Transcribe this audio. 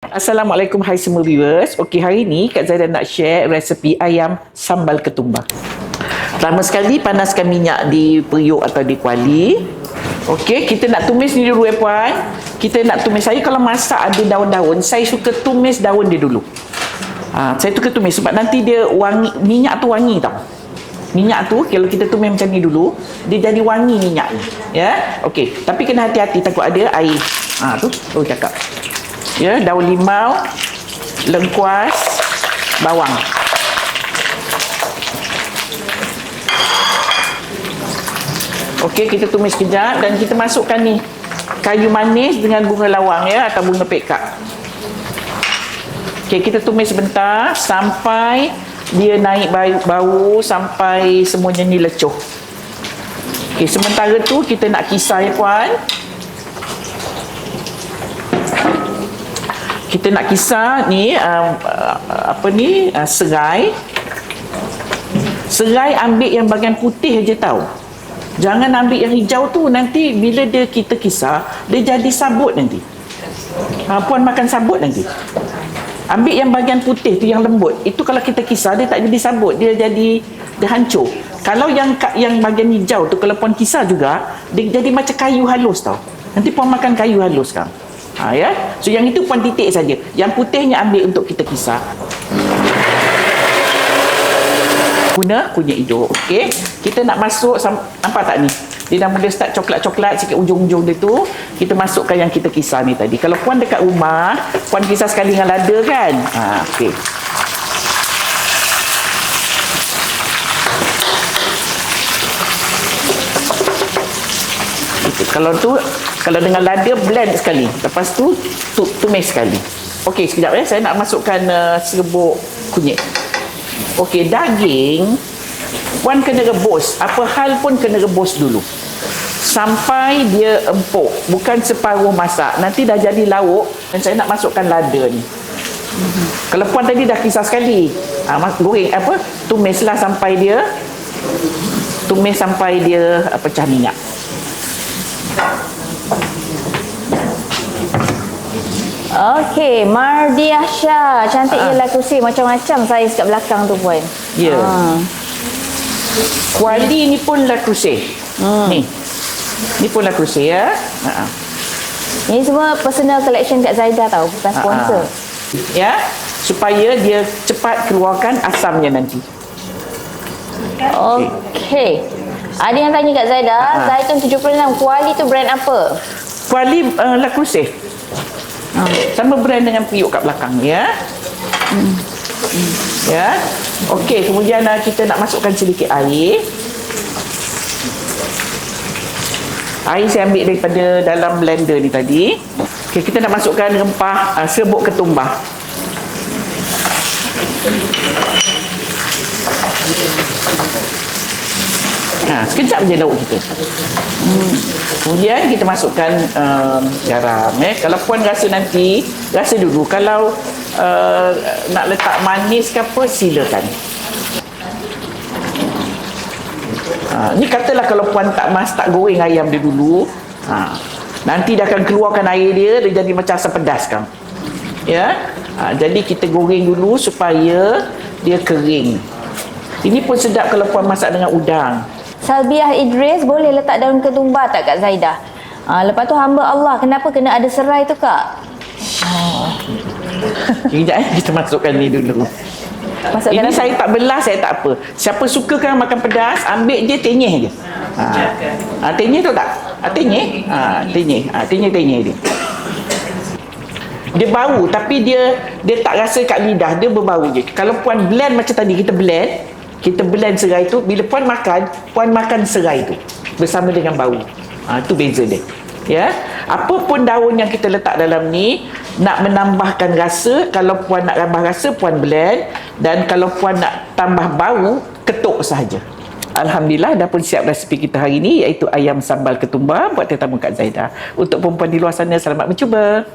Assalamualaikum, hai semua viewers. Okey, hari ni Kak Zaidah nak share resepi ayam sambal ketumbar. Pertama sekali, panaskan minyak di periuk atau di kuali. Okey, kita nak tumis ni dulu puan. Kita nak tumis. Saya kalau masak ada daun-daun, saya suka tumis daun dia dulu. Saya suka tumis sebab nanti dia wangi, minyak tu wangi tau. Minyak tu kalau kita tumis macam ni dulu, dia jadi wangi minyak ni. Ya. Okey, tapi kena hati-hati takut ada air. Tu cakap. Ya, daun limau, lengkuas, bawang. Okey, kita tumis sekejap dan kita masukkan ni kayu manis dengan bunga lawang ya atau bunga pekak. Okey, kita tumis sebentar sampai dia naik bau sampai semuanya ni lecuh. Okey, sementara tu kita nak kisar ya puan. Kita nak kisar ni serai. Serai ambil yang bahagian putih aja tahu. Jangan ambil yang hijau tu, nanti bila kita kisar dia jadi sabut nanti. Puan makan sabut nanti. Ambil yang bahagian putih tu yang lembut. Itu kalau kita kisar dia tak jadi sabut, dia hancur. Kalau yang bahagian hijau tu kalau puan kisar juga, dia jadi macam kayu halus tau. Nanti puan makan kayu halus kan. Ya. So yang itu puan titik saja. Yang putihnya ambil untuk kita kisar. Guna kunyit hijau. Okey. Kita nak masuk, nampak tak ni? Dia dah mula start coklat-coklat sikit ujung-ujung dia tu. Kita masukkan yang kita kisar ni tadi. Kalau puan dekat rumah, puan kisar sekali dengan lada kan? Okey. Kalau dengan lada blend sekali. Lepas tu tumis sekali. Okey, sekejap ya. Saya nak masukkan serbuk kunyit. Okey, daging puan kena rebus. Apa hal pun kena rebus dulu. Sampai dia empuk. Bukan separuh masak. Nanti dah jadi lauk dan saya nak masukkan lada ni. Kalau puan tadi dah kisar sekali. Goreng tumislah sampai dia pecah minyak. Okey, Mardiah Shah. Cantik je lah kursi. Macam-macam saiz kat belakang tu puan. Ya. Kuali ni pun lah kursi. Ni pun lah kursi ya. Ini semua personal collection kat Zaidah tau. Bukan sponsor. Ya. Supaya dia cepat keluarkan asamnya nanti. Okey. Ada yang tanya kat Zaidah, Zaitun 76, kuali tu brand apa? Kuali La Cruce. Sama brand dengan periuk kat belakang ya. Ya. Okey, kemudian kita nak masukkan sedikit air. Air saya ambil daripada dalam blender ni tadi. Okey, kita nak masukkan rempah serbuk ketumbar. Sekejap je lauk kita. Kemudian kita masukkan garam. Kalau puan rasa nanti, rasa dulu. Kalau nak letak manis ke apa, silakan. Ni katalah kalau puan tak goreng ayam dia dulu, nanti dia akan keluarkan air dia jadi macam asam pedas kan. Ya. Jadi kita goreng dulu supaya dia kering. Ini pun sedap kalau puan masak dengan udang. Salbiah Idris, boleh letak daun ketumbar tak Kak Zaidah? Lepas tu hamba Allah, kenapa kena ada serai tu Kak? Sekejap kita masukkan ni dulu. Ini saya tak belah, saya tak apa. Siapa suka kan makan pedas, ambil je tenyih je. Tenyih tu tak? Tenyih? Tenyih dia. Dia bau tapi dia tak rasa kat lidah, dia berbau je. Kalau puan blend macam tadi, kita blend serai tu, bila puan makan serai tu bersama dengan bau. Tu beza dia. Ya. Apa pun daun yang kita letak dalam ni nak menambahkan rasa, kalau puan nak tambah rasa puan blend, dan kalau puan nak tambah bau ketuk sahaja. Alhamdulillah dah pun siap resipi kita hari ni, iaitu ayam sambal ketumbar buat tetamu Kak Zaidah. Untuk perempuan di luar sana, selamat mencuba.